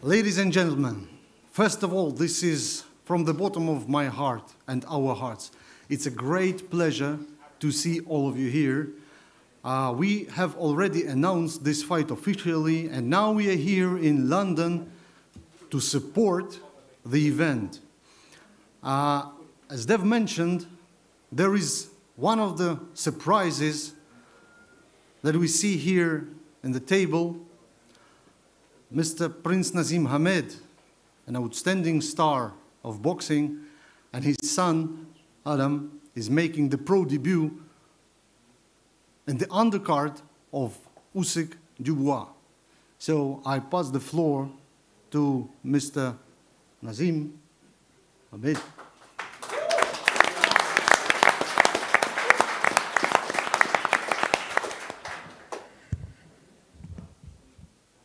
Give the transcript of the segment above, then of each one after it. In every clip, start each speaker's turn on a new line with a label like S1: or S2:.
S1: Ladies and gentlemen, first of all, this is from the bottom of my heart and our hearts. It's a great pleasure to see all of you here. We have already announced this fight officially, and now we are here in London to support the event. As Dev mentioned, there is one of the surprises that we see here in the table. Mr. Prince Nazim Hamed, an outstanding star of boxing, and his son, Adam, is making the pro debut in the undercard of Usyk Dubois. So I pass the floor to Mr. Nazim Hamed.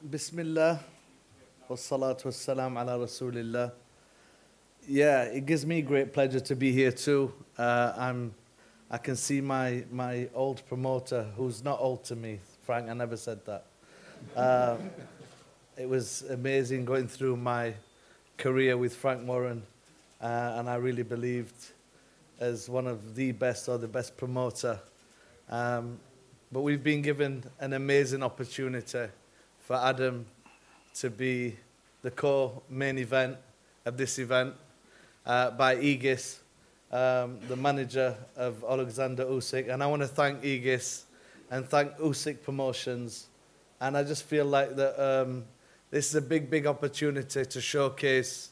S2: Bismillah, wassalatu wassalam ala rasulillah. Yeah, it gives me great pleasure to be here too. I can see my old promoter, who's not old to me, Frank, I never said that. It was amazing going through my career with Frank Warren, and I really believed as one of the best or the best promoter. But we've been given an amazing opportunity for Adam to be the co-main event of this event by Aegis, the manager of Alexander Usyk. And I want to thank Aegis and thank Usyk Promotions. And I just feel like that this is a big, big opportunity to showcase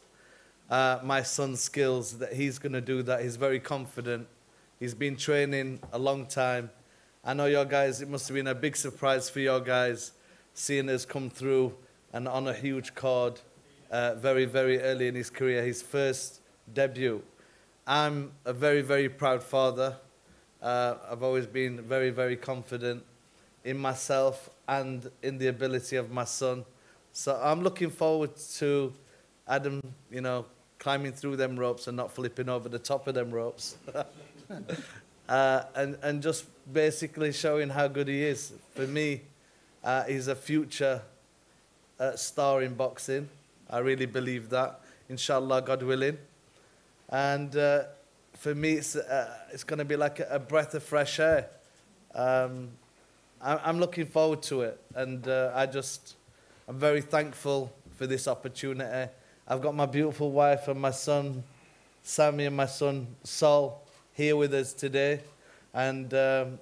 S2: my son's skills, that he's going to do that. He's very confident. He's been training a long time. I know your guys, it must have been a big surprise for your guys seeing us come through and on a huge card very, very early in his career, his first debut. I'm a very, very proud father. I've always been very, very confident in myself and in the ability of my son. So I'm looking forward to Adam, you know, climbing through them ropes and not flipping over the top of them ropes. And just basically showing how good he is. For me, he's a future star in boxing. I really believe that, inshallah, God willing. And for me, it's going to be like a breath of fresh air. I'm looking forward to it. And I'm very thankful for this opportunity. I've got my beautiful wife and my son, Sammy, and my son, Sol, here with us today. And they're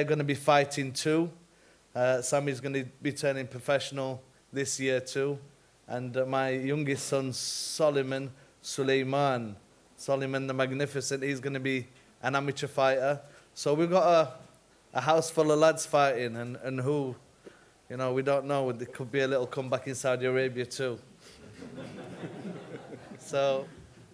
S2: going to be fighting too. Sammy's going to be turning professional this year too. And my youngest son, Solomon the Magnificent, he's going to be an amateur fighter. So we've got a house full of lads fighting, and who, you know, we don't know. There could be a little comeback in Saudi Arabia too. So,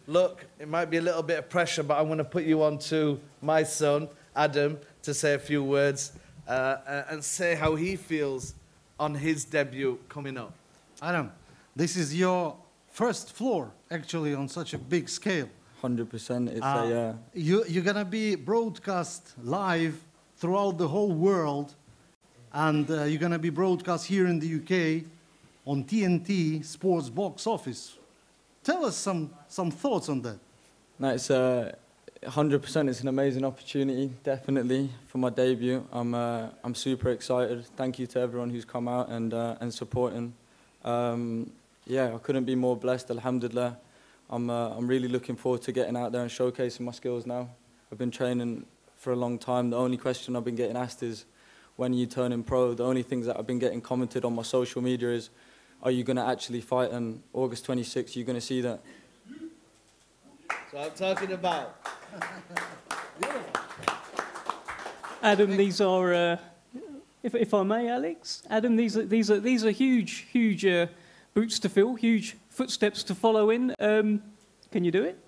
S2: look, it might be a little bit of pressure, but I'm going to put you on to my son, Adam, to say a few words. And say how he feels on his debut coming up.
S1: Adam, this is your first floor, actually, on such a big scale.
S3: 100%. It's
S1: You're going to be broadcast live throughout the whole world, and you're going to be broadcast here in the UK on TNT Sports Box Office. Tell us some thoughts on that.
S3: No, it's 100%. It's an amazing opportunity, definitely, for my debut. I'm super excited. Thank you to everyone who's come out and supporting. Yeah, I couldn't be more blessed. Alhamdulillah. I'm really looking forward to getting out there and showcasing my skills now. I've been training for a long time. The only question I've been getting asked is, when are you turning pro? The only things that I've been getting commented on my social media is, are you going to actually fight on August 26th? You're going to see that.
S2: So I'm talking about.
S4: Adam, these are, if I may, Alex. Adam, these are huge boots to fill, huge footsteps to follow in. Can you do it?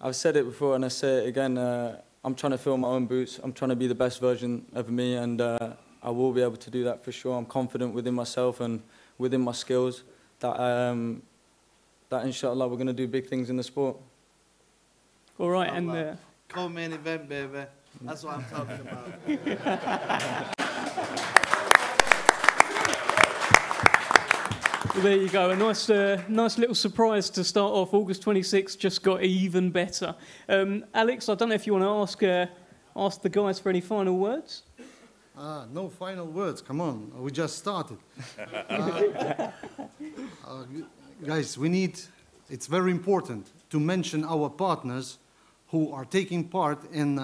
S3: I've said it before and I say it again. I'm trying to fill my own boots. I'm trying to be the best version of me, and I will be able to do that for sure. I'm confident within myself and within my skills that inshallah we're going to do big things in the sport.
S4: All right, and
S2: co-main event, baby. That's what I'm talking about.
S4: Well, there you go. A nice little surprise to start off. August 26th just got even better. Alex, I don't know if you want to ask the guys for any final words.
S1: No final words. Come on, we just started. Guys, it's very important to mention our partners who are taking part in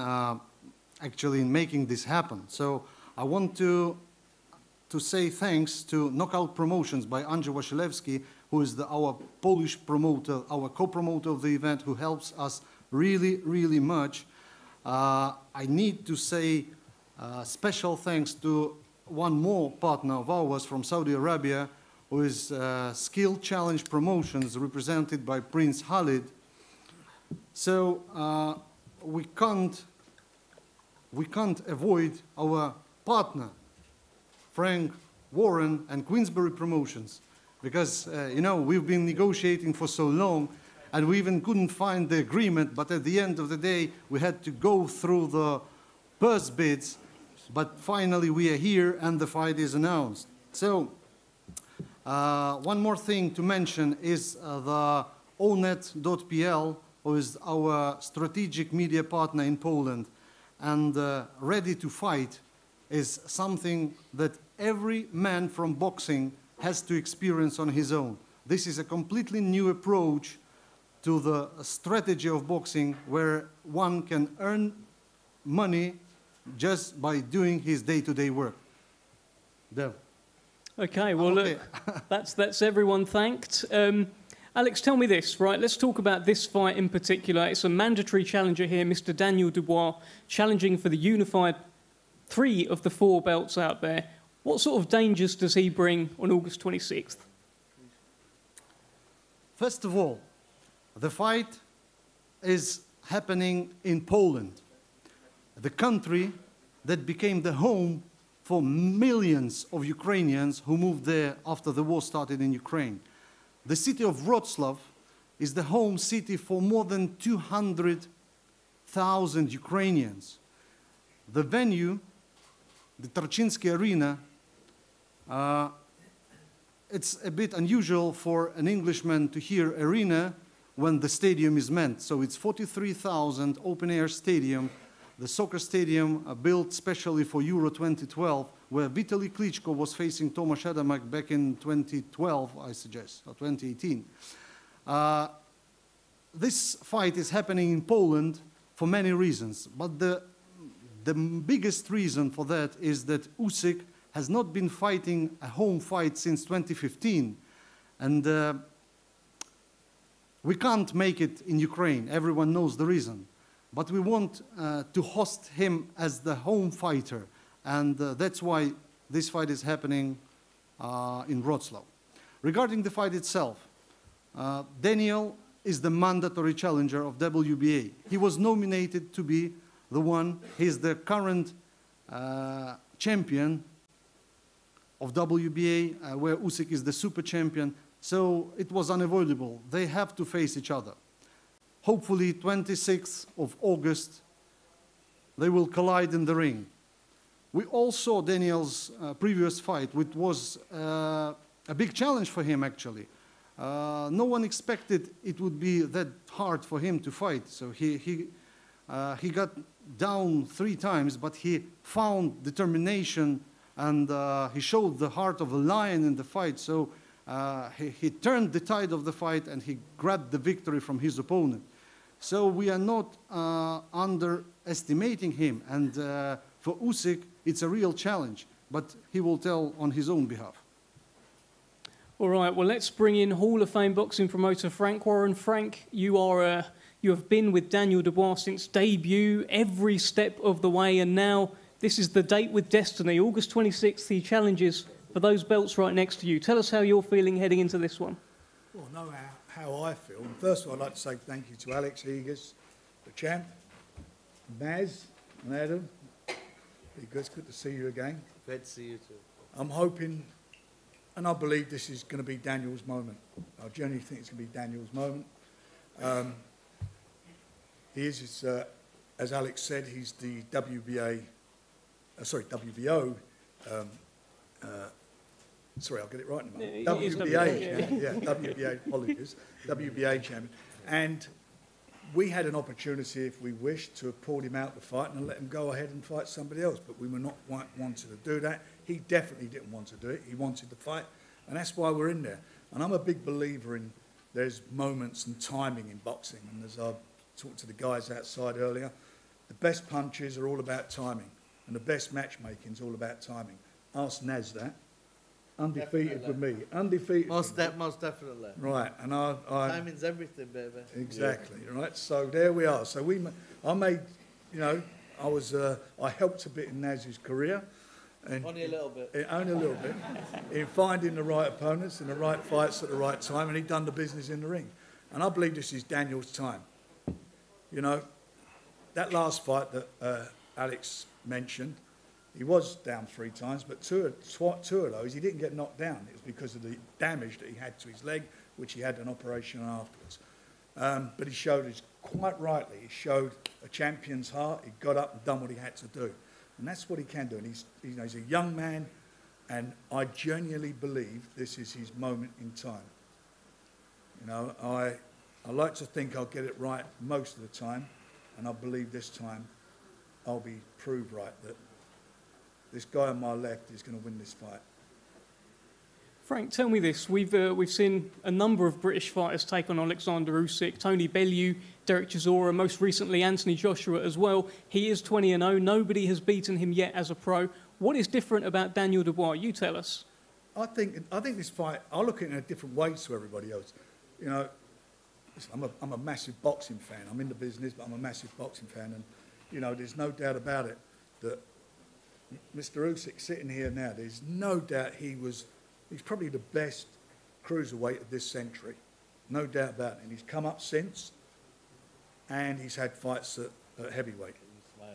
S1: actually in making this happen. So I want to say thanks to Knockout Promotions by Andrzej Wasilewski, who is our Polish promoter, our co-promoter of the event, who helps us really, really much. I need to say special thanks to one more partner of ours from Saudi Arabia, who is Skill Challenge Promotions, represented by Prince Khalid. So we can't avoid our partner, Frank Warren and Queensberry Promotions, because you know, we've been negotiating for so long, and we even couldn't find the agreement. But at the end of the day, we had to go through the purse bids. But finally, we are here, and the fight is announced. So one more thing to mention is the onet.pl, who is our strategic media partner in Poland, and Ready to Fight is something that every man from boxing has to experience on his own. This is a completely new approach to the strategy of boxing, where one can earn money just by doing his day-to-day work. Dev.
S4: Okay, well, look, that's everyone thanked. Alex, tell me this, right? Let's talk about this fight in particular. It's a mandatory challenger here, Mr. Daniel Dubois, challenging for the unified 3 of the 4 belts out there. What sort of dangers does he bring on August 26th?
S1: First of all, the fight is happening in Poland, the country that became the home for millions of Ukrainians who moved there after the war started in Ukraine. The city of Wrocław is the home city for more than 200,000 Ukrainians. The venue, the Tarczyński Arena, it's a bit unusual for an Englishman to hear arena when the stadium is meant. So it's 43,000 open-air stadium, the soccer stadium built specially for Euro 2012, where Vitaly Klitschko was facing Tomasz Adamek back in 2012, I suggest, or 2018. This fight is happening in Poland for many reasons, but the biggest reason for that is that Usyk has not been fighting a home fight since 2015, and we can't make it in Ukraine. Everyone knows the reason. But we want to host him as the home fighter, and that's why this fight is happening in Wrocław. Regarding the fight itself, Daniel is the mandatory challenger of WBA. He was nominated to be the one. He's the current champion of WBA, where Usyk is the super champion. So it was unavoidable. They have to face each other. Hopefully, 26th of August, they will collide in the ring. We all saw Daniel's previous fight, which was a big challenge for him, actually. No one expected it would be that hard for him to fight. So he got down 3 times, but he found determination, and he showed the heart of a lion in the fight. So he turned the tide of the fight, and he grabbed the victory from his opponent. So we are not underestimating him, and for Usyk, it's a real challenge, but he will tell on his own behalf.
S4: All right, well, let's bring in Hall of Fame boxing promoter Frank Warren. Frank, you have been with Daniel Dubois since debut, every step of the way, and now this is the date with destiny. August 26th, he challenges for those belts right next to you. Tell us how you're feeling heading into this one.
S5: Well, know how I feel. First of all, I'd like to say thank you to Alex Egas, the champ, Maz and Adam. It's good to see you again.
S2: Great to see you too.
S5: I'm hoping, and I believe this is going to be Daniel's moment. I genuinely think it's going to be Daniel's moment. He is, as Alex said, he's the WBO Sorry, I'll get it right in a moment.
S4: Yeah, it is
S5: WBA champion. Yeah, WBA, apologies. WBA champion. And we had an opportunity, if we wished, to have pulled him out the fight and let him go ahead and fight somebody else. But we were not wanting to do that. He definitely didn't want to do it. He wanted the fight. And that's why we're in there. And I'm a big believer in there's moments and timing in boxing. And as I talked to the guys outside earlier, the best punches are all about timing. And the best matchmaking is all about timing. Ask Naz that. Undefeated with me. Undefeated.
S2: Most definitely.
S5: Right. And I
S2: timing's everything, baby.
S5: exactly. Yeah. Right. So there we are. So I made, you know, I helped a bit in Naz's career. And
S2: only a little bit.
S5: Only a little bit. In finding the right opponents and the right fights at the right time, and he'd done the business in the ring. And I believe this is Daniel's time. You know, that last fight that Alex mentioned, he was down 3 times, but two of those, he didn't get knocked down. It was because of the damage that he had to his leg, which he had an operation on afterwards. But he showed, quite rightly, he showed a champion's heart. He got up and done what he had to do. And that's what he can do. And he's a young man, and I genuinely believe this is his moment in time. You know, I like to think I'll get it right most of the time, and I believe this time I'll be proved right that this guy on my left is going to win this fight.
S4: Frank, tell me this. We've seen a number of British fighters take on Alexander Usyk, Tony Bellew, Derek Chisora, most recently Anthony Joshua as well. He is 20-0. Nobody has beaten him yet as a pro. What is different about Daniel Dubois? You tell us.
S5: I think this fight, I look at it in a different way to everybody else. You know, I'm a massive boxing fan. I'm in the business, but I'm a massive boxing fan. And, you know, there's no doubt about it that Mr. Usyk sitting here now, there's no doubt he's probably the best cruiserweight of this century. No doubt about it. And he's come up since, and he's had fights at heavyweight.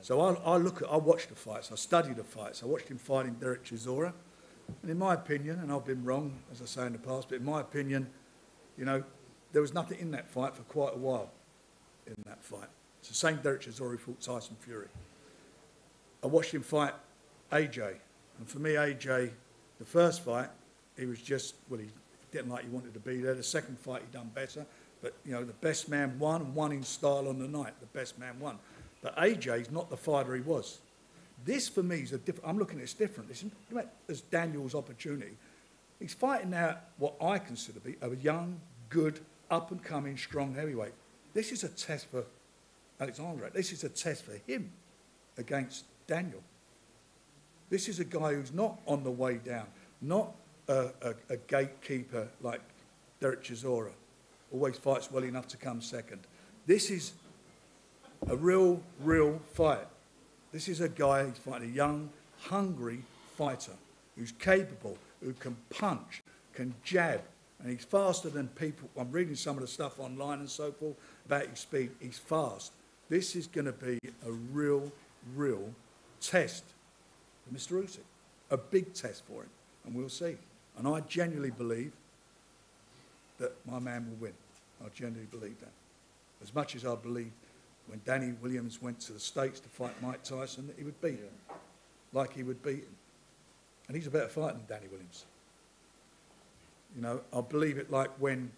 S5: So I watch the fights, I study the fights. I watched him fighting Derek Chisora. And in my opinion, and I've been wrong, as I say in the past, but in my opinion, you know, there was nothing in that fight for quite a while in that fight. It's the same Derek Chisora who fought Tyson Fury. I watched him fight AJ. And for me, AJ, the first fight, he was just, well, he didn't like he wanted to be there. The second fight, he done better. But, you know, the best man won, and won in style on the night. The best man won. But AJ's not the fighter he was. This, for me, is a different... I'm looking at this different. This is Daniel's opportunity. He's fighting now what I consider to be a young, good, up-and-coming, strong heavyweight. This is a test for Alexandra. This is a test for him against Daniel. This is a guy who's not on the way down, not a gatekeeper like Derek Chisora, always fights well enough to come second. This is a real fight. This is a guy who's fighting a young, hungry fighter who's capable, who can punch, can jab, and he's faster than people. I'm reading some of the stuff online and so forth about his speed. He's fast. This is going to be a real test for Mr. Usyk, a big test for him, and we'll see. And I genuinely believe that my man will win. I genuinely believe that. As much as I believe when Danny Williams went to the States to fight Mike Tyson that he would beat him, like he would beat him. And he's a better fighter than Danny Williams. You know, I believe it like when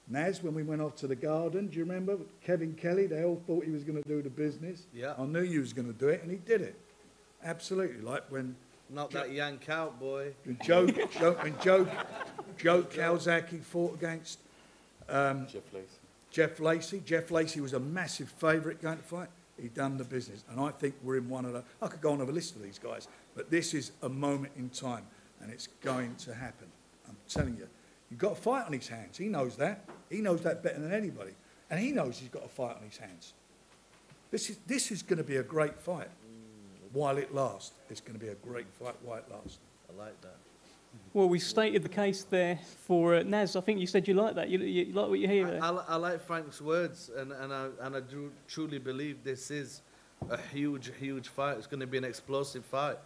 S5: Naz, when we went off to the Garden, do you remember? Kevin Kelly, they all thought he was going to do the business. Yeah. I knew he was going to do it, and he did it. Absolutely. Like when...
S2: Not that yank out, boy.
S5: When Joe Calzaghe fought against... Jeff Lacey. Jeff Lacey was a massive favourite going to fight. He done the business. And I think we're in one of the... I could go on a list of these guys. But this is a moment in time, and it's going to happen. I'm telling you. You've got a fight on his hands. He knows that. He knows that better than anybody. And he knows he's got a fight on his hands. This is going to be a great fight while it lasts. It's going to be a great fight while it lasts.
S2: I like that.
S4: Well, we stated the case there for Naz. I think you said you like that. You like what you hear there.
S2: I like Frank's words, and I do truly believe this is a huge fight. It's going to be an explosive fight,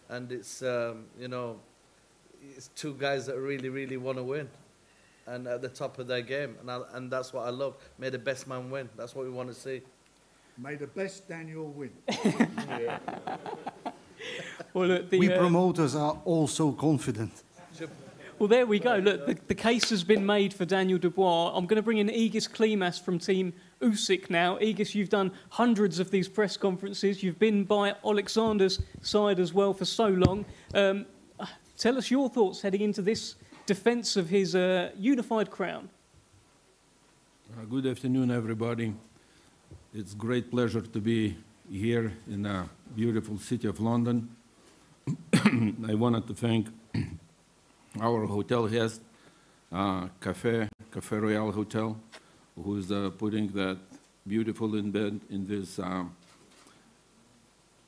S2: and it's you know, it's two guys that really want to win, and at the top of their game, and that's what I love. May the best man win. That's what we want to see.
S5: May the best Daniel win.
S4: Well, look,
S1: we promoters are all so confident.
S4: Well, there we go. Look, the case has been made for Daniel Dubois. I'm going to bring in Egis Klimas from Team Usyk now. Egis, you've done hundreds of these press conferences. You've been by Alexander's side as well for so long. Tell us your thoughts heading into this defence of his unified crown.
S6: Good afternoon, everybody. It's a great pleasure to be here in the beautiful city of London. I wanted to thank our hotel guest, Cafe Royal Hotel, who's putting that beautiful in bed in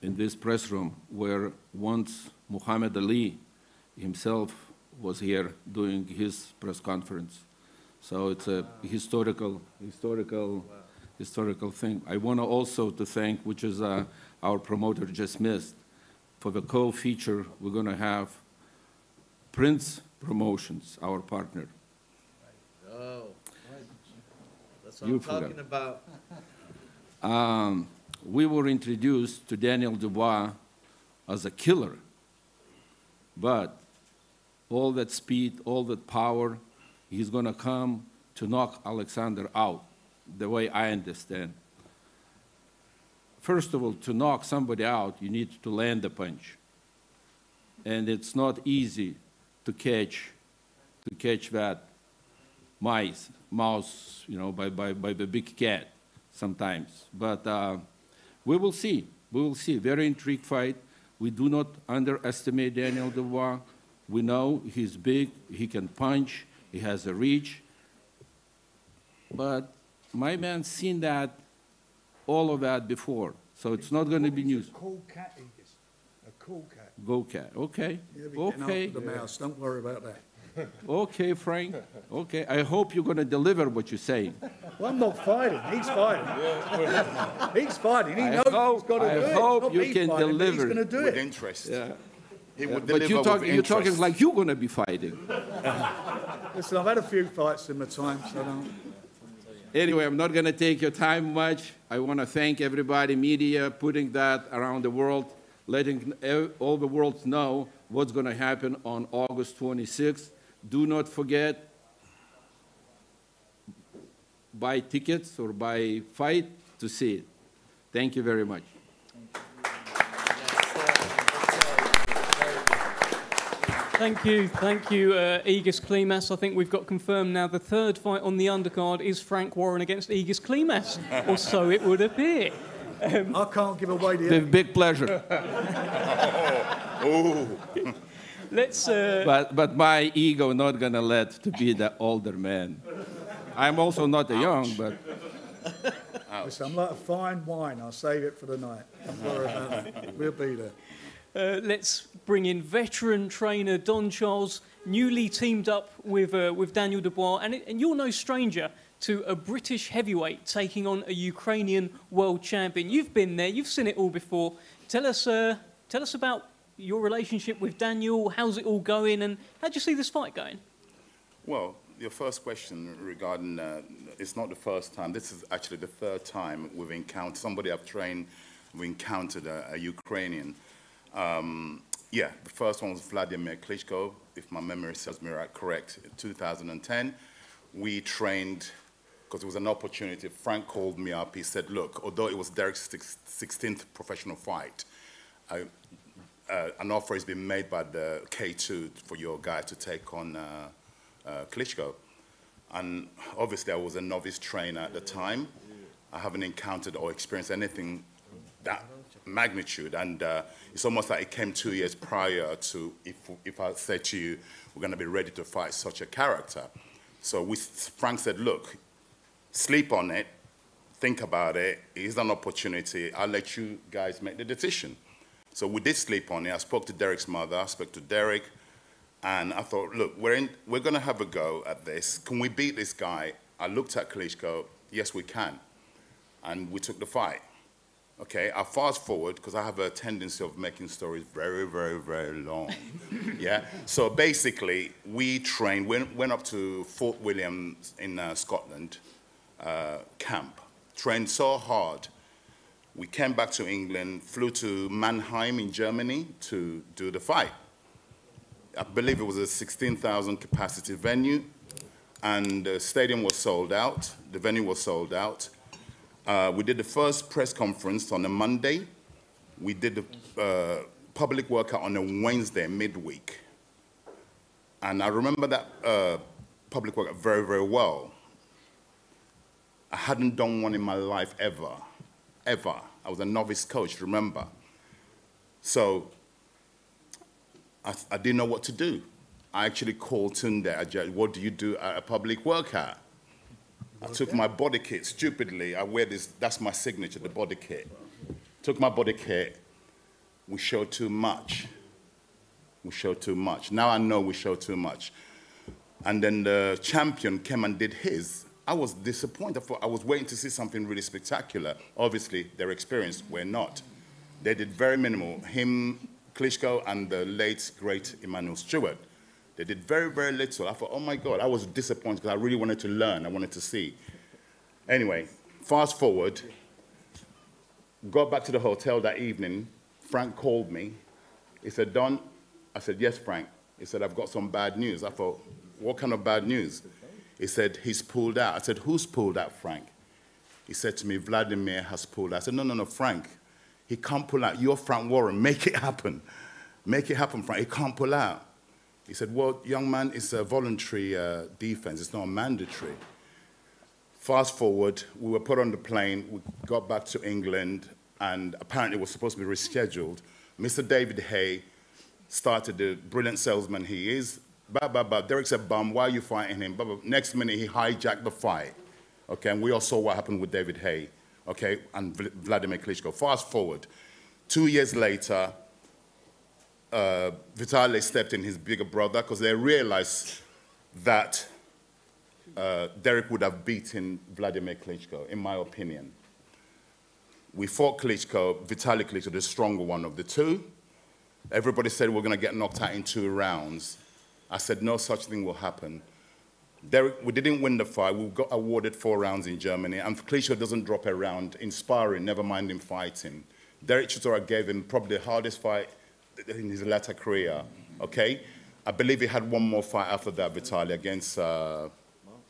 S6: this press room, where once Muhammad Ali himself was here doing his press conference. So it's a historical thing. I want to also to thank, which is our promoter just missed, for the co-feature we're going to have Prince Promotions, our partner.
S2: Oh, that's what I'm talking about.
S6: We were introduced to Daniel Dubois as a killer, but all that speed, all that power, he's going to come to knock Alexander out, the way I understand. First of all, to knock somebody out, you need to land the punch. And it's not easy to catch that mouse, you know, by the big cat sometimes. But we will see. We will see. Very intrigued fight. We do not underestimate Daniel Dubois. We know he's big, he can punch, he has a reach. But my man's seen that, all of that before, so it's not going to be news.
S5: A cool cat, Egis. A cool cat.
S6: Go cat, okay.
S5: Okay. After the mouse. Don't worry about that.
S6: Okay, Frank. Okay, I hope you're going to deliver what you're saying.
S5: Well, I'm not fighting. He's fighting. He's fighting. He knows he's got to do it.
S6: I hope
S5: Not
S6: you
S5: me
S6: can
S5: fighting, but
S6: deliver.
S5: He's going to do
S7: With
S5: it.
S7: interest.
S6: Yeah.
S7: He would
S6: But
S7: deliver with
S6: you're talking
S7: interest.
S6: like you're going to be fighting.
S5: Listen, I've had a few fights in my time, so don't.
S6: Anyway, I'm not going to take your time much. I want to thank everybody, media, putting that around the world, letting all the world know what's going to happen on August 26th. Do not forget, buy tickets or buy fight to see it. Thank you very much.
S4: Thank you, Egis Klimas. I think we've got confirmed now the third fight on the undercard is Frank Warren against Egis Klimas, or so it would appear.
S5: I can't give away the...
S6: With big pleasure.
S4: Let's.
S6: But my ego not gonna let to be the older man. I'm also not a young, but.
S5: Listen, I'm like a fine wine. I'll save it for the night. Don't worry about that. We'll be there.
S4: Let's bring in veteran trainer Don Charles, newly teamed up with Daniel Dubois, and you're no stranger to a British heavyweight taking on a Ukrainian world champion. You've been there, you've seen it all before. Tell us about your relationship with Daniel. How's it all going, and how do you see this fight going?
S7: Well, your first question regarding, it's not the first time. This is actually the third time we've encountered somebody I've trained. We encountered a Ukrainian. Yeah, the first one was Vladimir Klitschko, if my memory serves me correct, in 2010. We trained, because it was an opportunity. Frank called me up. He said, look, although it was Derek's 16th professional fight, an offer has been made by the K2 for your guy to take on Klitschko. And obviously, I was a novice trainer at the time. I haven't encountered or experienced anything that magnitude, and it's almost like it came 2 years prior to if I said to you, we're going to be ready to fight such a character. So Frank said, look, sleep on it, think about it, it's an opportunity, I'll let you guys make the decision. So we did sleep on it. I spoke to Derek's mother, I spoke to Derek, and I thought, look, we're going to have a go at this. Can we beat this guy? I looked at Klitschko, yes, we can. And we took the fight. Okay, I fast forward, because I have a tendency of making stories very, very, very long. Yeah, so basically, we trained, went up to Fort William in Scotland, camp, trained so hard. We came back to England, flew to Mannheim in Germany to do the fight. I believe it was a 16,000 capacity venue, and the stadium was sold out. The venue was sold out. We did the first press conference on a Monday. We did the public workout on a Wednesday, midweek. And I remember that public workout very, very well. I hadn't done one in my life ever, ever. I was a novice coach, remember. So I didn't know what to do. I actually called Tunde, what do you do at a public workout? I took my body kit, stupidly, I wear this, that's my signature, the body kit. Took my body kit, we showed too much. We showed too much. Now I know we showed too much. And then the champion came and did his. I was disappointed. I was waiting to see something really spectacular. Obviously, their experience, we're not. They did very minimal. Him, Klitschko, and the late, great Emanuel Stewart. They did very, very little. I thought, oh my God, I was disappointed because I really wanted to learn. I wanted to see. Anyway, fast forward, got back to the hotel that evening. Frank called me. He said, Don, I said, yes, Frank. He said, I've got some bad news. I thought, what kind of bad news? He said, he's pulled out. I said, who's pulled out, Frank? He said to me, Vladimir has pulled out. I said, no, no, no, Frank. He can't pull out. You're Frank Warren. Make it happen. Make it happen, Frank. He can't pull out. He said, well, young man, it's a voluntary defense. It's not mandatory. Fast forward, we were put on the plane. We got back to England, and apparently it was supposed to be rescheduled. Mr. David Hay started the brilliant salesman he is. Derek said, bum, why are you fighting him? Next minute, he hijacked the fight. Okay, and we all saw what happened with David Hay, okay, and Vladimir Klitschko. Fast forward, 2 years later, Vitaly stepped in, his bigger brother, because they realized that Derek would have beaten Vladimir Klitschko, in my opinion. We fought Klitschko, Vitaly Klitschko, the stronger one of the two. Everybody said we're going to get knocked out in 2 rounds. I said no such thing will happen. Derek, we didn't win the fight. We got awarded 4 rounds in Germany, and Klitschko doesn't drop a round in sparring, never mind in fighting. Derek Chisora gave him probably the hardest fight in his latter career, okay? I believe he had one more fight after that, Vitaly, against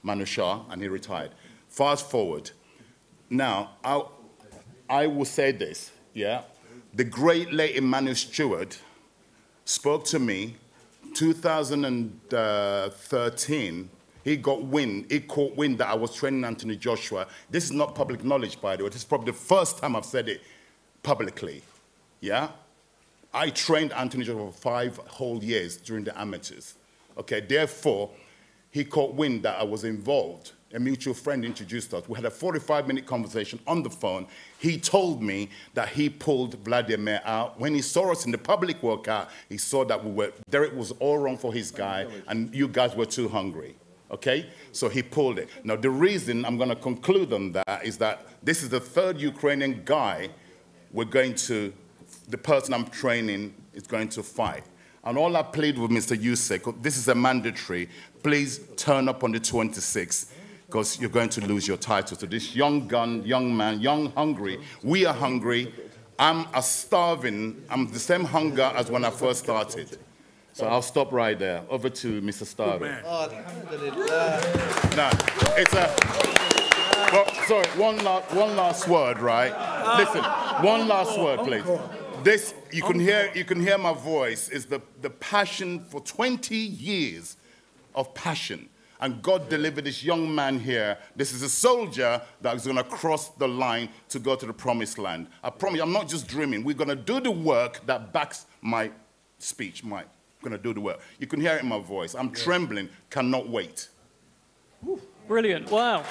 S7: Manu Shah, and he retired. Fast forward. Now, I will say this, yeah? The great late Emanuel Stewart spoke to me 2013. He caught wind that I was training Anthony Joshua. This is not public knowledge, by the way. This is probably the first time I've said it publicly, yeah? I trained Anthony Joshua for 5 whole years during the amateurs. Okay, therefore, he caught wind that I was involved. A mutual friend introduced us. We had a 45-minute conversation on the phone. He told me that he pulled Vladimir out. When he saw us in the public workout, he saw that Derek was all wrong for his guy, and you guys were too hungry. Okay? So he pulled it. Now, the reason I'm going to conclude on that is that this is the 3rd Ukrainian guy the person I'm training is going to fight. And all I plead with Mr. Usyk, this is a mandatory, please turn up on the 26th, because you're going to lose your title to this young gun, young man, young, hungry. We are hungry. I'm the same hunger as when I first started. So I'll stop right there. Over to Mr. Starvin.
S2: Oh,
S7: No, it's a... Well, sorry, one last word, right? Listen, one last word, please. This, you can hear my voice, is the passion for 20 years of passion. And God delivered this young man here. This is a soldier that is going to cross the line to go to the promised land. I promise you, I'm not just dreaming. We're going to do the work that backs my speech. I'm going to do the work. You can hear it in my voice. I'm trembling, cannot wait.
S4: Brilliant. Wow.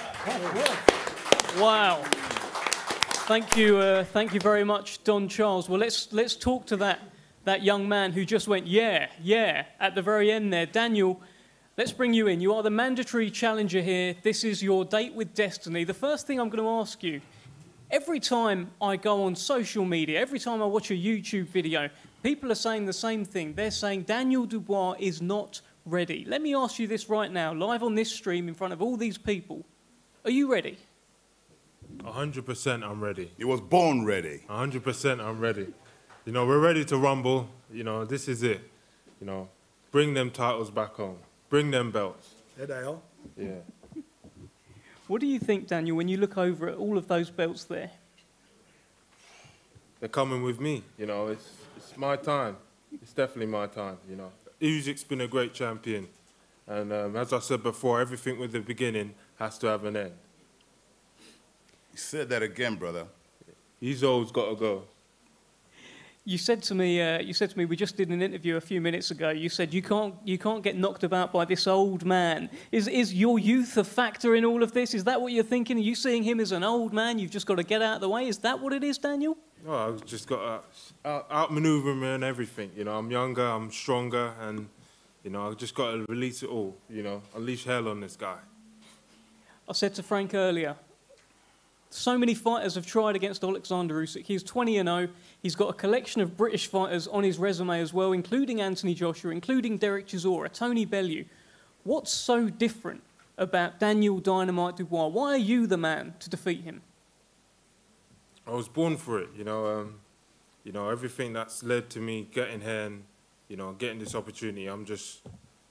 S4: Wow. Thank you very much, Don Charles. Well, let's talk to that young man who just went, yeah, at the very end there. Daniel, let's bring you in. You are the mandatory challenger here. This is your date with destiny. The first thing I'm going to ask you, every time I go on social media, every time I watch a YouTube video, people are saying the same thing. They're saying Daniel Dubois is not ready. Let me ask you this right now, live on this stream in front of all these people. Are you ready?
S8: 100% I'm ready.
S7: He was born ready.
S8: 100% I'm ready. You know, we're ready to rumble. You know, this is it. You know, bring them titles back home, bring them belts.
S5: There they are.
S8: Yeah.
S4: What do you think, Daniel, when you look over at all of those belts there?
S8: They're coming with me, you know, it's my time. It's definitely my time, you know. Usyk's been a great champion. And as I said before, everything with the beginning has to have an end.
S7: You said that again, brother.
S8: He's always got to go.
S4: You said to me, we just did an interview a few minutes ago. You said you can't get knocked about by this old man. Is your youth a factor in all of this? Is that what you're thinking? Are you seeing him as an old man? You've just got to get out of the way. Is that what it is, Daniel?
S8: No, I've just got to outmaneuver me and everything. You know, I'm younger, I'm stronger, and you know, I've just got to release it all. You know, unleash hell on this guy.
S4: I said to Frank earlier, so many fighters have tried against Alexander Usyk. He's 20-0. He's got a collection of British fighters on his resume as well, including Anthony Joshua, including Derek Chisora, Tony Bellew. What's so different about Daniel Dynamite Dubois? Why are you the man to defeat him?
S8: I was born for it, you know. Everything that's led to me getting here and, you know, getting this opportunity. I'm just,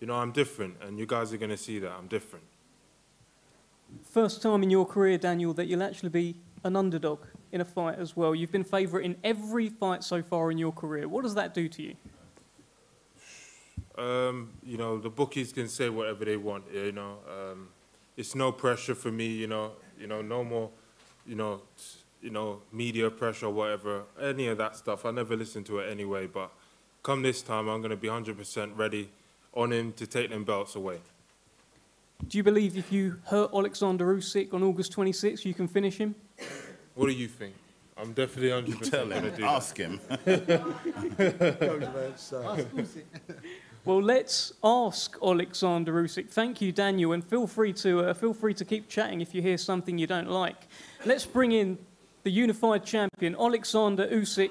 S8: you know, I'm different, and you guys are going to see that I'm different.
S4: First time in your career, Daniel, that you'll actually be an underdog in a fight as well. You've been favourite in every fight so far in your career. What does that do to you?
S8: You know, the bookies can say whatever they want, you know. It's no pressure for me, you know, no more, you know, media pressure or whatever, any of that stuff. I never listen to it anyway, but come this time, I'm going to be 100% ready on him to take them belts away.
S4: Do you believe if you hurt Alexander Usyk on August 26th, you can finish him?
S8: What do you think? I'm definitely 100% going to do that.
S7: Ask him.
S4: Well, let's ask Alexander Usyk. Thank you, Daniel, and feel free to keep chatting if you hear something you don't like. Let's bring in the unified champion, Alexander Usyk.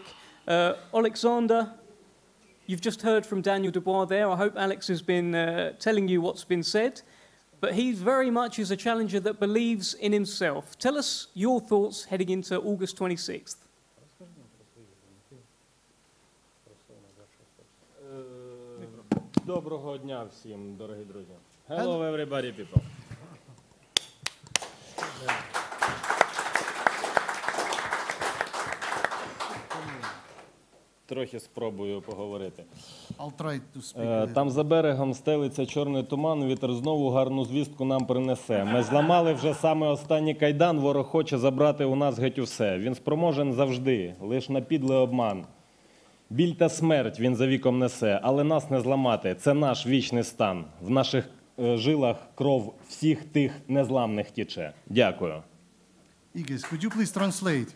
S4: Alexander, you've just heard from Daniel Dubois there. I hope Alex has been telling you what's been said. But he very much is a challenger that believes in himself. Tell us your thoughts heading into August 26th.
S9: Доброго дня всім, дорогі друзі. Hello, everybody, people. Трохи спробую поговорити.
S1: I'll try to speak.
S9: Там за берегом стелиться чорний туман, вітер знову гарну звістку нам принесе. Ми зламали вже саме останній кайдан, ворог хоче забрати у нас геть усе. Він спроможен завжди, лиш на підлий обман. Біль та смерть він за віком несе, але нас не зламати, це наш вічний стан. В наших жилах кров всіх тих незламних тіче. Дякую.
S1: Igis, could you please translate?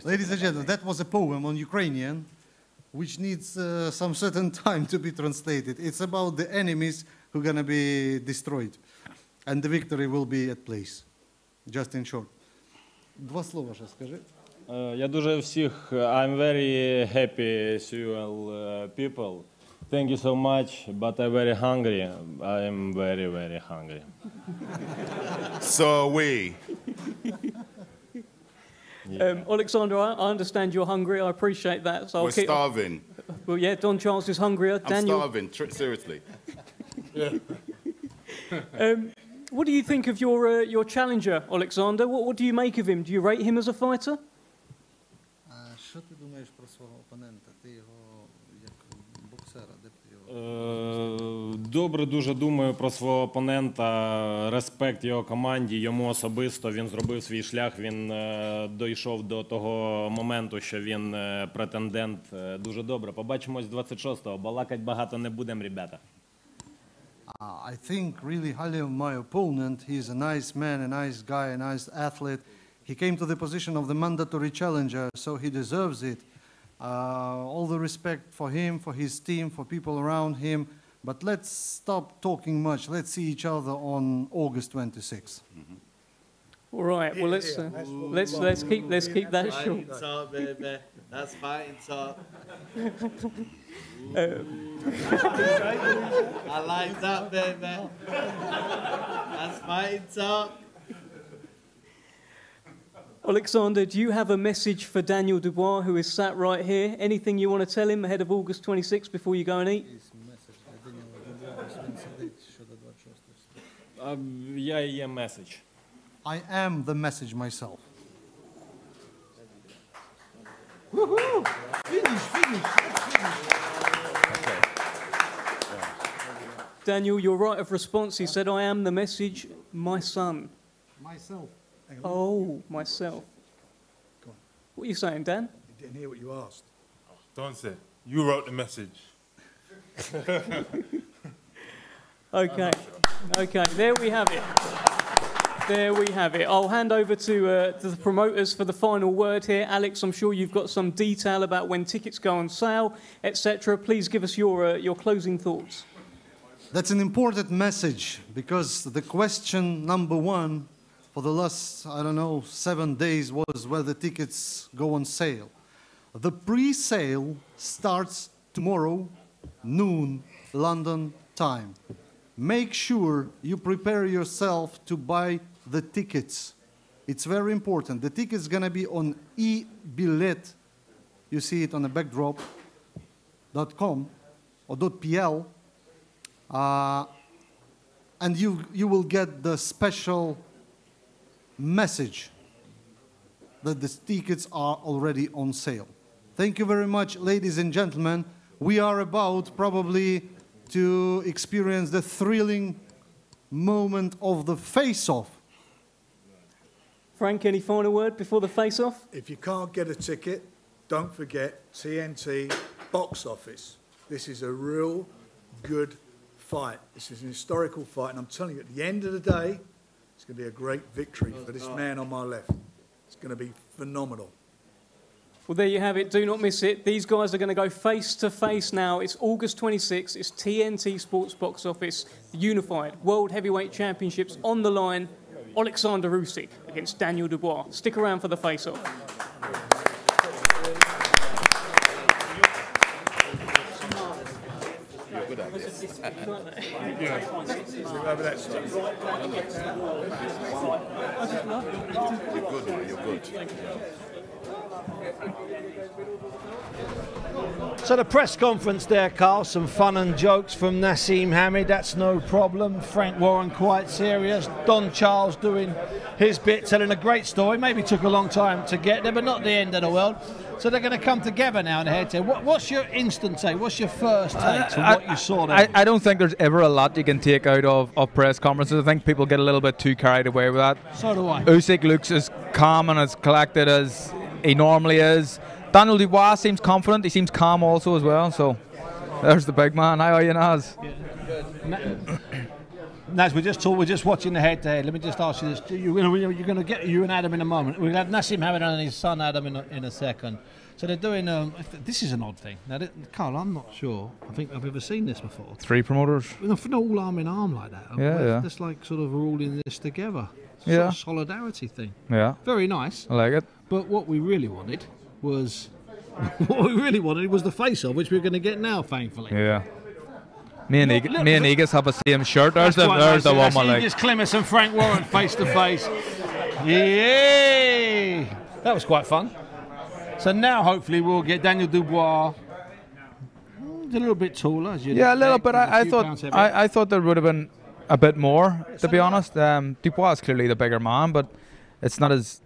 S1: Ladies and gentlemen, that was a poem on Ukrainian, which needs some certain time to be translated. It's about the enemies who are going to be destroyed, and the victory will be at place. Just in short. Два слова ще скажи.
S9: Я дуже всіх, I'm very happy to you all people. Thank you so much, but I'm very hungry. I'm very, very hungry.
S7: So we.
S4: Alexander, I understand you're hungry. I appreciate that. So
S7: We're starving.
S4: Well, yeah, Don Charles is hungrier.
S7: I'm starving, seriously.
S4: What do you think of your challenger, Alexander? What do you make of him? Do you rate him as a fighter?
S1: Що ти думаєш про свого опонента? Ти його як боксера, де б ти його?
S9: Добре дуже думаю про свого опонента, респект його команді, йому особисто, він зробив свій шлях, він дійшов до того моменту, що він претендент. Дуже добре. Побачимось 26-го, балакать багато не будемо, ребята.
S1: I think really highly of my opponent. He's a nice man, a nice guy, a nice athlete. He came to the position of the mandatory challenger, so he deserves it. All the respect for him, for his team, for people around him. But let's stop talking much. Let's see each other on August 26th.
S4: All right. Well, let's keep that short.
S2: Fighting talk, baby. That's fighting talk. I like that, baby. That's fighting talk.
S4: Alexander, do you have a message for Daniel Dubois, who is sat right here? Anything you want to tell him ahead of August 26th before you go and eat?
S9: Я і є меседж.
S1: I am the message myself.
S4: Daniel, your right of response, he said, I am the message, my son.
S5: Myself. Hang on.
S4: Oh, myself.
S5: Go on.
S4: What are you saying, Dan?
S5: You didn't hear what you asked.
S8: Don't say. You wrote the message.
S4: Okay. Okay, there we have it. There we have it. I'll hand over to the promoters for the final word here. Alex, I'm sure you've got some detail about when tickets go on sale, etc. Please give us your closing thoughts.
S1: That's an important message, because the question number one for the last, 7 days was where the tickets go on sale. The pre-sale starts tomorrow, noon, London time. Make sure you prepare yourself to buy the tickets. It's very important. The ticket's going to be on e-billet. You see it on the backdrop.com or .pl. And you will get the special message that the tickets are already on sale. Thank you very much, ladies and gentlemen. We are about probably to experience the thrilling moment of the face-off.
S4: Frank, any final word before the face-off?
S5: If you can't get a ticket, don't forget TNT box office. This is a real good fight. This is an historical fight, and I'm telling you, at the end of the day, it's going to be a great victory for this man on my left. It's going to be phenomenal.
S4: Well, there you have it. Do not miss it. These guys are going to go face-to-face now. It's August 26th. It's TNT Sports Box Office, the Unified World Heavyweight Championships on the line. Alexander Usyk against Daniel Dubois. Stick around for the face-off.
S7: You're good at this.
S5: Over that side.
S7: You're good, man. You're good.
S10: So the press conference there, Carl, some fun and jokes from Naseem Hamed, that's no problem. Frank Warren quite serious. Don Charles doing his bit, telling a great story. Maybe took a long time to get there, but not the end of the world. So they're going to come together now in the head-to-head. What's your instant take? What's your first take to what you saw there?
S11: I don't think there's ever a lot you can take out of press conferences. I think people get a little bit too carried away with that.
S10: So do I.
S11: Usyk looks as calm and as collected as he normally is. Daniel Dubois seems confident. He seems calm also as well. So there's the big man. How are you, Naz?
S10: Naz, we're just watching the head-to-head. Let me just ask you this: you're going to get you and Adam in a moment. We'll have Naseem Hamed and his son Adam in a second. So they're doing. This is an odd thing. Now, Carl, I'm not sure. I think I've ever seen this before.
S11: 3 promoters.
S10: No, all arm in arm like that.
S11: Yeah.
S10: Just like sort of we're all in this together.
S11: Yeah.
S10: Sort of solidarity thing.
S11: Yeah.
S10: Very nice.
S11: I like it.
S10: But what we really wanted was the face-off, which we're going to get now, thankfully.
S11: Yeah. Me and Egas have the same shirt. There's the one I like.
S10: Egas Clements and Frank Warren face to face. Yay! That was quite fun. So now hopefully we'll get Daniel Dubois. He's a little bit taller, as you'd
S11: expect, a little bit. I thought there would have been a bit more, to be honest. Dubois is clearly the bigger man, but it's not as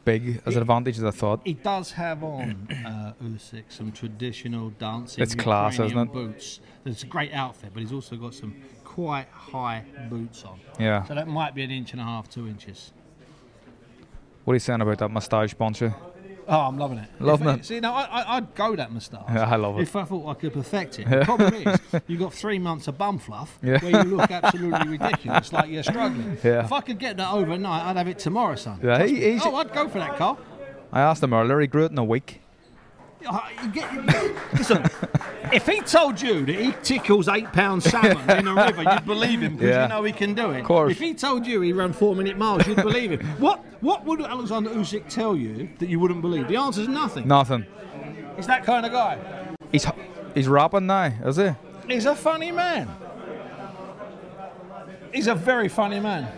S11: big as an advantage as I thought.
S10: He does have on Usyk some traditional dancing.
S11: It's class, isn't it?
S10: Boots. It's a great outfit, but he's also got some quite high boots on.
S11: Yeah.
S10: So that might be 1.5 inches, 2 inches.
S11: What are you saying about that moustache, Boncher?
S10: Oh, I'm loving it.
S11: Loving it.
S10: See, now I'd go that moustache.
S11: Yeah, I love it.
S10: If I thought I could perfect it. The problem is, you've got 3 months of bum fluff where you look absolutely ridiculous, like you're struggling.
S11: Yeah.
S10: If I could get that overnight, I'd have it tomorrow, son.
S11: Yeah,
S10: I'd go for that, Carl.
S11: I asked him earlier, he grew it in a week.
S10: Listen, if he told you that he tickles 8-pound salmon in a river, you'd believe him because you know he can do it.
S11: Of course.
S10: If he told you he ran 4-minute miles, you'd believe him. What would Alexander Usyk tell you that you wouldn't believe? The answer's nothing.
S11: Nothing.
S10: He's that kind of guy.
S11: He's rapping now, is he?
S10: He's a funny man. He's a very funny man.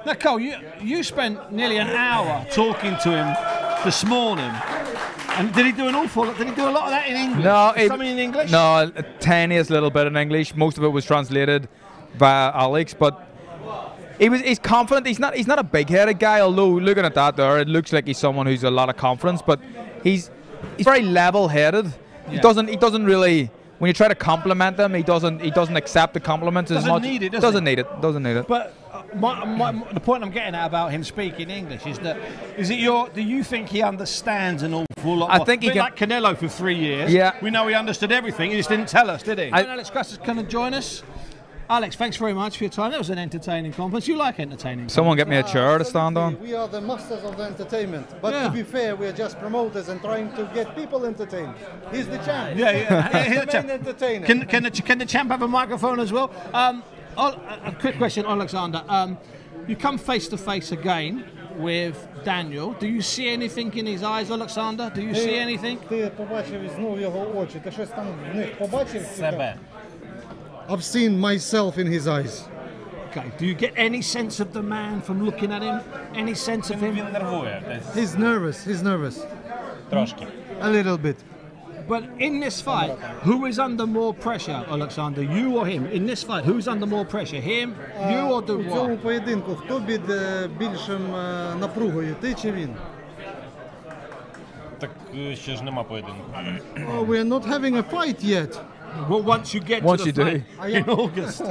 S10: Now, Cole, you spent nearly an hour talking to him this morning. And did he do a lot of that in English?
S11: No,
S10: something in English?
S11: No, a tiniest little bit in English. Most of it was translated via Alex, but he's confident. He's not a big-headed guy, although looking at that there, it looks like he's someone who's a lot of confidence, but he's very level-headed. Yeah. He doesn't really, when you try to compliment him, he doesn't accept the compliments as much. Doesn't need it.
S10: But the point I'm getting at about him speaking English is that do you think he understands an awful lot?
S11: I think he can,
S10: like Canelo for 3 years.
S11: Yeah.
S10: We know he understood everything. He just didn't tell us, did he? Alex Crust can join us. Alex, thanks very much for your time. That was an entertaining conference. You like entertaining?
S11: Someone get me a chair to stand on.
S1: We are the masters of the entertainment. But to be fair, we are just promoters and trying to get people entertained. He's the champ. He's the main entertainer.
S10: Can the champ have a microphone as well? A quick question, Alexander. You come face to face again with Daniel. Do you see anything in his eyes, Alexander? Do you see anything?
S1: I've seen myself in his eyes.
S10: Okay. Do you get any sense of the man from looking at him? Any sense of him?
S1: He's nervous. A little bit.
S10: But in this fight, who is under more pressure, Alexander? You or him? In this fight, who's under more pressure? Him, you or Dubois?
S1: У цьому поєдинку хто під більшим напругою, ти чи він?
S9: Так ще ж нема поєдинку.
S1: Oh, we are not having a fight yet.
S10: Well, once you get to the fight in August.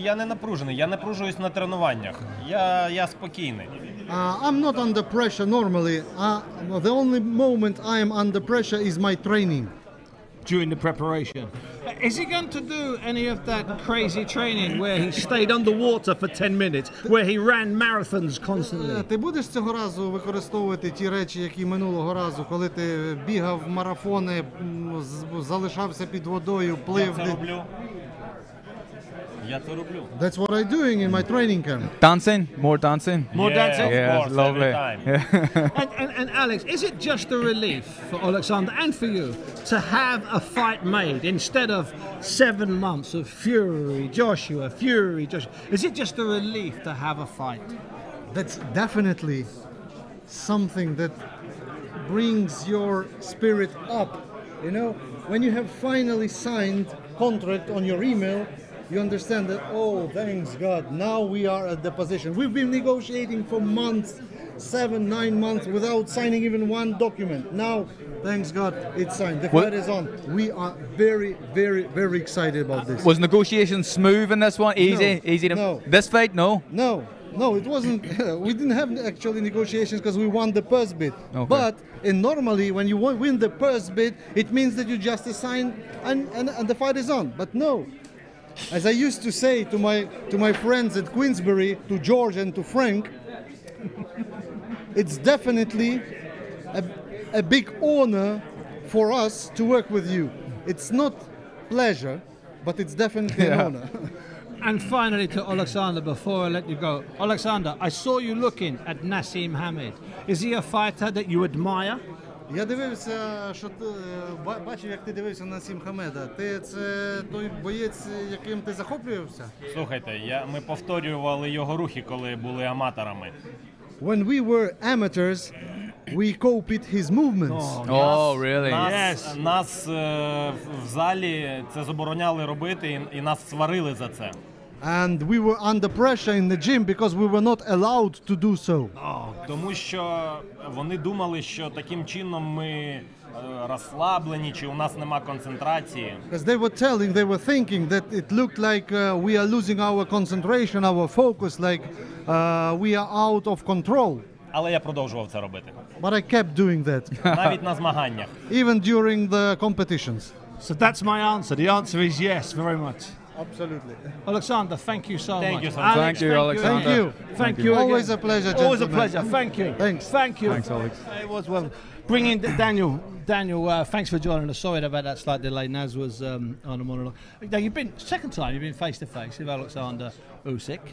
S9: Я не напружений, я напружуюсь на тренуваннях. Я спокійний.
S1: I'm not under pressure normally. The only moment I am under pressure is my training.
S10: During the preparation. Is he going to do any of that crazy training where he stayed underwater for 10 minutes, where he ran marathons constantly?
S1: Ти будеш цього разу використовувати ті речі, які минулого разу, коли ти бігав марафони, залишався під водою, плив?
S9: Я це роблю.
S1: That's what I'm doing in my training camp.
S11: Dancing? More dancing?
S10: More dancing?
S11: Yeah,
S9: of course,
S11: lovely.
S9: every time.
S10: And Alex, is it just a relief for Alexander and for you to have a fight made instead of 7 months of Fury, Joshua? Is it just a relief to have a fight?
S1: That's definitely something that brings your spirit up. You know, when you have finally signed contract on your email, you understand that, oh, thanks God, now we are at the position. We've been negotiating for months, 7-9 months, without signing even one document. Now, thanks God, it's signed. The fight is on. We are very, very, very excited about this.
S11: Was negotiation smooth in this one? Easy?
S1: No.
S11: Easy to...
S1: No.
S11: This fight, no?
S1: No, it wasn't. We didn't have actually negotiations because we won the purse bid.
S11: Okay.
S1: But normally, when you win the purse bid, it means that you just sign and the fight is on. But no. As I used to say to my friends at Queensbury, to George and to Frank, it's definitely a big honor for us to work with you. It's not pleasure, but it's definitely an honor.
S10: And finally to Alexander, before I let you go. Alexander, I saw you looking at Naseem Hamed. Is he a fighter that you admire?
S1: Я дивився, що ти бачив, як ти дивився на Насім Хамеда. Це той боєць, яким ти захоплювався?
S9: Слухайте, ми повторювали його рухи, коли були аматорами.
S1: When we were amateurs, we copied his movements.
S11: Oh, really?
S9: Нас в залі це забороняли робити, і нас сварили за це.
S1: And we were under pressure in the gym because we were not allowed to do so.
S9: Тому що вони думали, що таким чином ми розслаблені, чи у нас нема концентрації.
S1: Because they were thinking that it looked like we are losing our concentration, our focus, like we are out of control.
S9: Але я продовжував це робити.
S1: But I kept doing that.
S9: Навіть на змаганнях.
S1: Even during the competitions.
S10: So that's my answer. The answer is yes, very much.
S1: Absolutely.
S10: Alexander, thank you so much.
S9: Thank you so much.
S11: Thank you, Alexander.
S10: Thank you.
S1: Always a pleasure, gentlemen.
S10: Always a pleasure. Thank you.
S1: Thanks.
S10: Thank you.
S11: Thanks, Alex.
S10: It was well. Bring in Daniel. Daniel, thanks for joining us. Sorry about that slight delay. Naz was on a monologue. Now, second time you've been face to face with Alexander Usyk.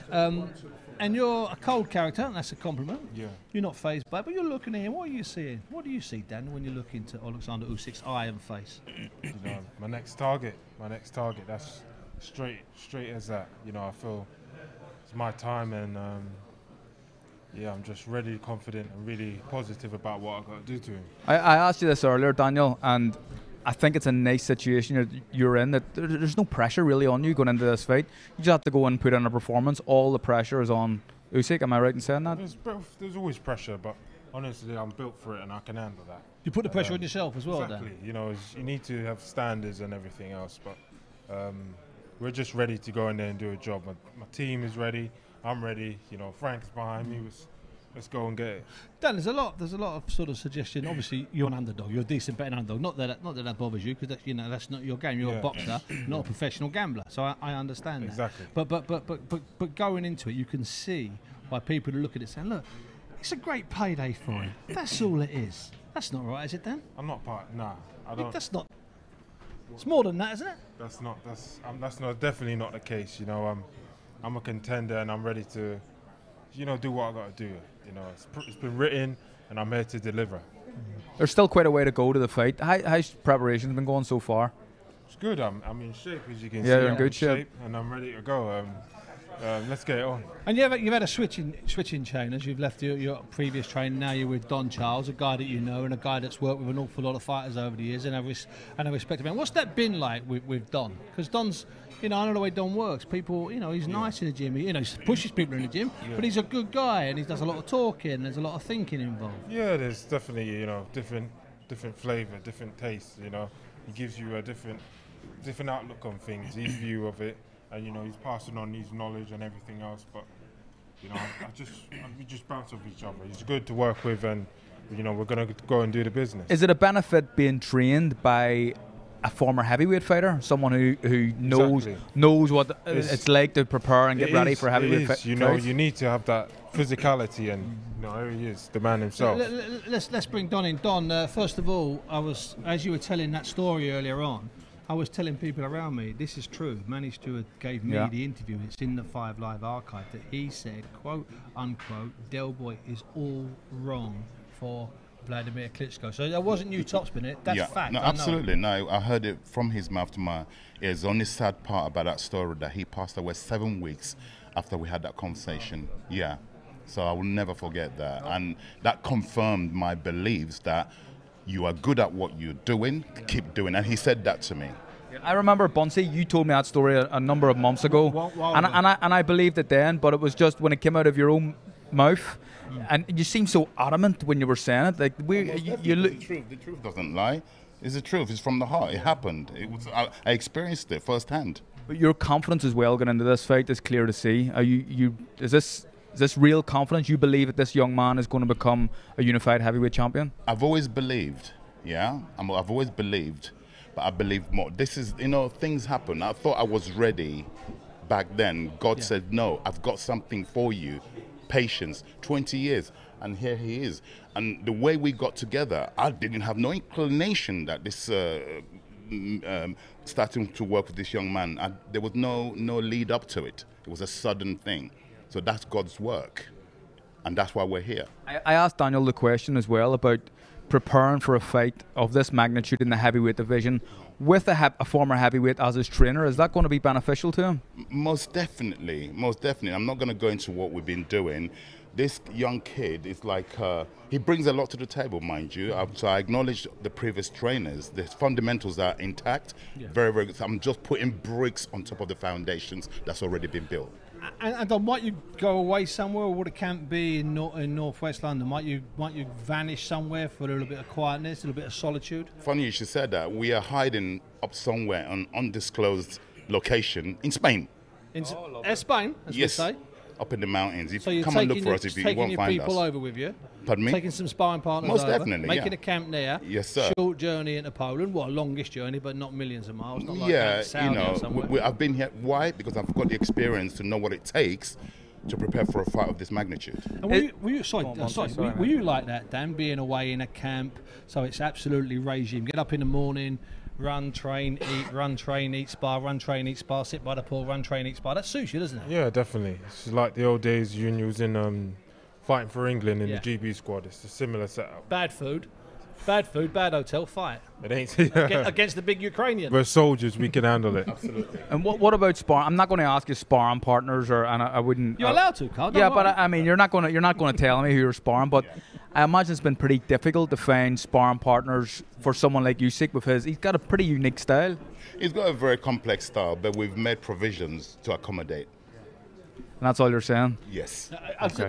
S10: And you're a cold character, and that's a compliment.
S8: Yeah.
S10: You're not fazed by it, but you're looking at him. What are you seeing? What do you see, Daniel, when you look into Alexander Usyk's eye and face?
S8: You know, my next target. That's straight as that. You know, I feel it's my time, and yeah, I'm just really confident and really positive about what I've got to do to him.
S11: I asked you this earlier, Daniel, and I think it's a nice situation you're in, that there's no pressure really on you going into this fight. You just have to go and put in a performance. All the pressure is on Usyk. Am I right in saying that?
S8: There's always pressure, but honestly, I'm built for it and I can handle that.
S10: You put the pressure on yourself as well,
S8: exactly.
S10: Dan?
S8: You know, you need to have standards and everything else, but we're just ready to go in there and do a job. My team is ready. I'm ready. You know, Frank's behind me. Let's go and get it.
S10: Dan, there's a lot of sort of suggestion. Obviously, you're an underdog. You're a decent betting underdog. Not that bothers you, because that's not your game. You're a boxer, not a professional gambler. So I understand that.
S8: Exactly.
S10: But going into it, you can see why people are looking at it saying, look, it's a great payday for him. That's all it is. That's not right, is it, Dan?
S8: I'm not part. Nah, I don't.
S10: That's not. It's more than that, isn't it?
S8: That's not definitely not the case. You know, I'm a contender and I'm ready to, you know, do what I got to do. You know, it's been written and I'm here to deliver.
S11: There's still quite a way to go to the fight. How's preparation's been going so far?
S8: It's good. I'm in shape, as you can see.
S11: Yeah, you're in good shape.
S8: And I'm ready to go. Let's get it on.
S10: And you've had a switching trainers. You've left your previous trainer. Now you're with Don Charles, a guy that you know and a guy that's worked with an awful lot of fighters over the years, and I respect him. What's that been like with Don? Because Don's, you know, I know the way Don works. People, you know, he's nice in the gym. You know, he pushes people in the gym, but he's a good guy and he does a lot of talking. There's a lot of thinking involved.
S8: Yeah, there's definitely, you know, different flavour, different tastes. You know, he gives you a different outlook on things, his view of it. And you know, he's passing on his knowledge and everything else, but you know, we just bounce off each other. He's good to work with, and you know, we're gonna go and do the business.
S11: Is it a benefit being trained by a former heavyweight fighter, someone who knows what it's like to prepare and get ready for heavyweight fights?
S8: You know, you need to have that physicality, and you know, here he is, the man himself.
S10: Let's bring Don in. Don, first of all, as you were telling that story earlier on, I was telling people around me, this is true. Manny Stewart gave me the interview. It's in the 5 Live archive that he said, quote unquote, Del Boy is all wrong for Vladimir Klitschko. So that wasn't you top spinning it. That's fact.
S7: No, absolutely. No, I heard it from his mouth to my ears. The only sad part about that story that he passed away 7 weeks after we had that conversation. Yeah. So I will never forget that. And that confirmed my beliefs that you are good at what you're doing, keep doing. And he said that to me.
S11: I remember, Bunsey, you told me that story a number of months ago, and I believed it then, but it was just when it came out of your own mouth, and you seemed so adamant when you were saying it. Like the
S7: truth doesn't lie. It's the truth. It's from the heart. It happened. I experienced it firsthand.
S11: But your confidence as well going into this fight is clear to see. Is this real confidence? You believe that this young man is going to become a unified heavyweight champion?
S7: I've always believed, I've always believed, but I believe more. This is, you know, things happen. I thought I was ready back then. God said, no, I've got something for you. Patience, 20 years, and here he is. And the way we got together, I didn't have no inclination that this, starting to work with this young man, there was no lead up to it. It was a sudden thing. So that's God's work, and that's why we're here.
S11: I asked Daniel the question as well about preparing for a fight of this magnitude in the heavyweight division with a former heavyweight as his trainer. Is that going to be beneficial to him?
S7: Most definitely, most definitely. I'm not going to go into what we've been doing. This young kid is like, he brings a lot to the table, mind you. So I acknowledge the previous trainers. The fundamentals are intact, very, very good. So I'm just putting bricks on top of the foundations that's already been built.
S10: And might you go away somewhere, or would a camp be in northwest London? Might you vanish somewhere for a little bit of quietness, a little bit of solitude?
S7: Funny you should say that. We are hiding up somewhere on undisclosed location in Spain.
S10: In Spain, as we say?
S7: Up in the mountains.
S10: So you're
S7: come and look for us if you won't find us.
S10: Taking your people over with you?
S7: Pardon me?
S10: Taking some sparring partners
S7: Most
S10: over?
S7: Definitely,
S10: making a camp there?
S7: Yes, sir.
S10: Short journey into Poland. Well, longest journey, but not millions of miles. Not like
S7: you know, I've been here. Why? Because I've got the experience to know what it takes to prepare for a fight of this magnitude.
S10: And were you like that, Dan, being away in a camp, so it's absolutely regime? Get up in the morning, run, train, eat, spar, run, train, eat, spar, sit by the pool, run, train, eat, spar. That suits you, doesn't it?
S8: Yeah, definitely. It's like the old days when you was in fighting for England in the GB squad. It's a similar setup.
S10: Bad food? Bad food, bad hotel, fight.
S8: It ain't.
S10: Against the big Ukrainian.
S8: We're soldiers. We can handle it.
S7: Absolutely.
S11: And what about sparring? I'm not going to ask you sparring partners, and I wouldn't.
S10: You're allowed to, Carl.
S11: Yeah, but I mean, you're not going to tell me who you're sparring. But I imagine it's been pretty difficult to find sparring partners for someone like Usyk because he's got a pretty unique style.
S7: He's got a very complex style, but we've made provisions to accommodate.
S11: And that's all you're saying?
S7: Yes.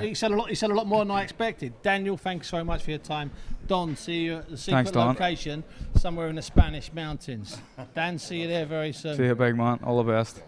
S10: He said a lot. He said a lot more than I expected. Daniel, thanks so much for your time. Don, see you at the secret location somewhere in the Spanish mountains. Dan, see you there very soon.
S11: See you, big man. All the best.